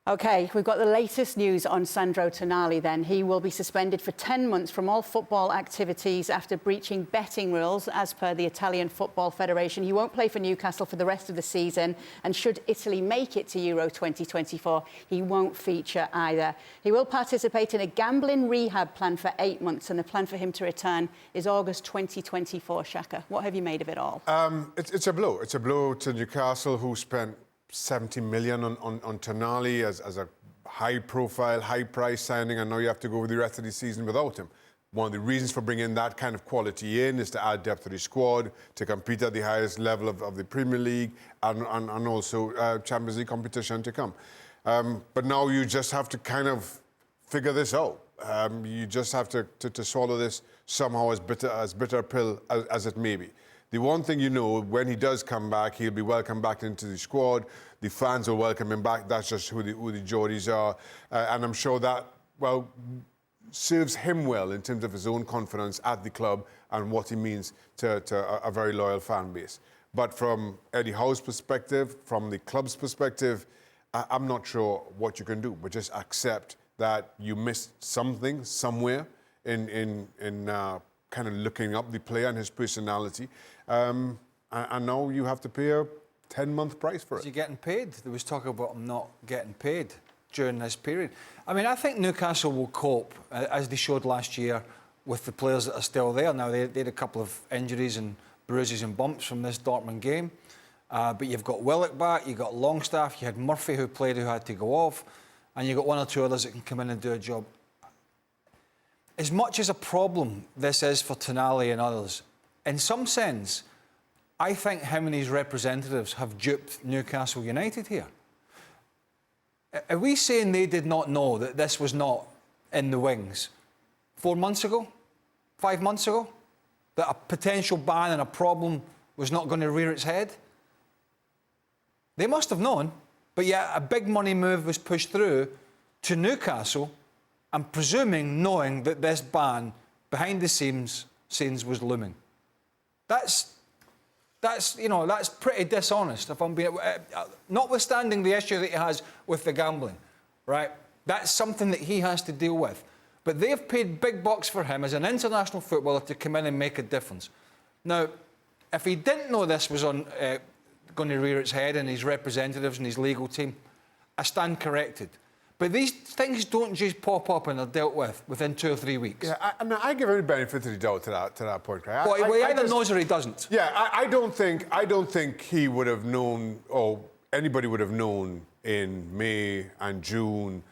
OK, we've got the latest news on Sandro Tonali then. He will be suspended for 10 months from all football activities after breaching betting rules, as per the Italian Football Federation. He won't play for Newcastle for the rest of the season, and should Italy make it to Euro 2024, he won't feature either. He will participate in a gambling rehab plan for 8 months, and the plan for him to return is August 2024. Shaka, what have you made of it all? It's a blow. It's a blow to Newcastle, who spent 70 million on Tonali as a high-profile, high-price signing, and now you have to go with the rest of the season without him. One of the reasons for bringing that kind of quality in is to add depth to the squad, to compete at the highest level of the Premier League, and also Champions League competition to come. But now you just have to kind of figure this out. You just have to swallow this somehow, as bitter a pill as it may be. The one thing you know, when he does come back, he'll be welcomed back into the squad. The fans will welcome him back. That's just who the Geordies are. And I'm sure that, well, serves him well in terms of his own confidence at the club and what he means to a very loyal fan base. But from Eddie Howe's perspective, from the club's perspective, I'm not sure what you can do, but just accept that you missed something somewhere in kind of looking up the player and his personality. And now you have to pay a 10-month price for it. Is he getting paid? There was talk about him not getting paid during this period. I mean, I think Newcastle will cope, as they showed last year, with the players that are still there. Now, they had a couple of injuries and bruises and bumps from this Dortmund game. But you've got Willock back, you've got Longstaff, you had Murphy who played, who had to go off, and you've got one or two others that can come in and do a job. As much as a problem this is for Tonali and others, in some sense, I think him and his representatives have duped Newcastle United here. Are we saying they did not know that this was not in the wings 4 months ago, 5 months ago? That a potential ban and a problem was not going to rear its head? They must have known, but yet a big money move was pushed through to Newcastle, I'm presuming knowing that this ban behind the scenes was looming. That's pretty dishonest, if I'm being... notwithstanding the issue that he has with the gambling, right? That's something that he has to deal with. But they've paid big bucks for him as an international footballer to come in and make a difference. Now, if he didn't know this was going to rear its head, and his representatives and his legal team, I stand corrected. But these things don't just pop up and are dealt with within 2 or 3 weeks. Yeah, I give every benefit of the doubt to that point, Craig. Well, he either knows or he doesn't. Yeah, I don't think he would have known, or anybody would have known in May and June.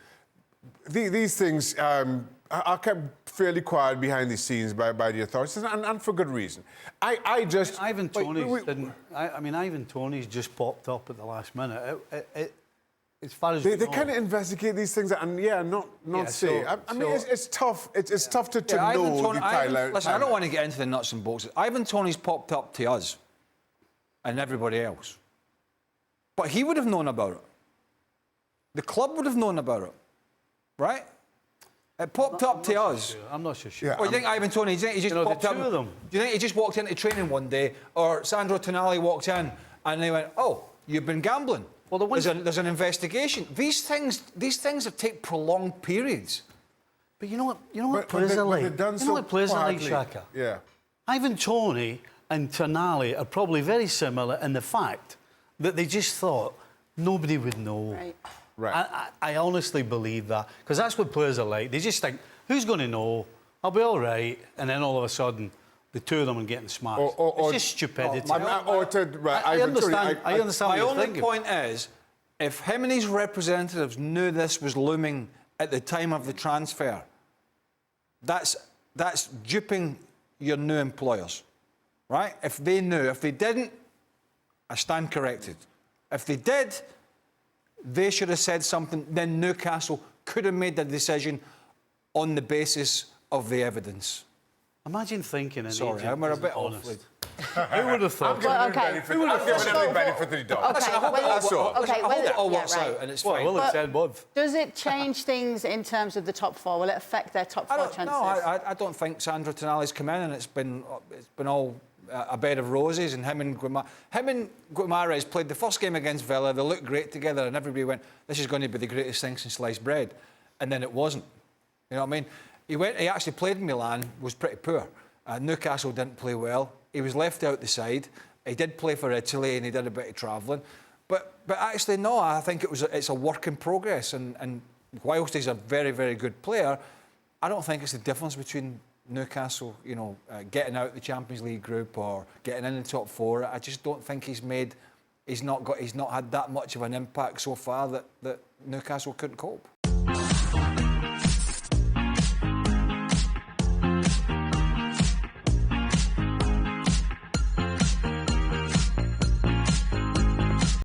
These things are kept fairly quiet behind the scenes by the authorities, and for good reason. Ivan Toney's just popped up at the last minute. As far as they kind of investigate these things and not say. It's tough. It's tough to know the timeline. Listen, I don't want to get into the nuts and bolts. Ivan Toney's popped up to us and everybody else, but he would have known about it. The club would have known about it, right? It popped up to us. I'm not so sure. Yeah, or you think Ivan Toney? Do you think he just popped up? Do you think he just walked into training one day, or Sandro Tonali walked in and they went, "Oh, you've been gambling"? Well, there's an investigation. These things that take prolonged periods. But you know what players are like? You know what players are like, Shaka? Yeah. Ivan Toney and Tonali are probably very similar in the fact that they just thought nobody would know. Right. I honestly believe that, because that's what players are like. They just think, who's going to know? I'll be all right. And then all of a sudden, the two of them are getting smashed. It's just stupidity. I understand my only point is, if him and his representatives knew this was looming at the time of the transfer, that's duping your new employers, right? If they knew. If they didn't, I stand corrected. If they did, they should have said something. Then Newcastle could have made the decision on the basis of the evidence. Imagine thinking... Sorry, I'm a bit honest. Who would have thought? Who would have given every benefit of the doubt? I hope it all works out and it's fine. Well, it said both. Does it change things in terms of the top four? Will it affect their top four chances? No, I don't think Sandro Tonali's come in and it's been all a bed of roses, and him and Guimaraes played the first game against Villa. They looked great together, and everybody went, "This is going to be the greatest thing since sliced bread," and then it wasn't. You know what I mean? He actually played in Milan, was pretty poor. Newcastle didn't play well. He was left out the side. He did play for Italy, and he did a bit of travelling. But actually, no, I think it's a work in progress. And whilst he's a very, very good player, I don't think it's the difference between Newcastle, getting out the Champions League group or getting in the top four. I just don't think he's not had that much of an impact so far that Newcastle couldn't cope.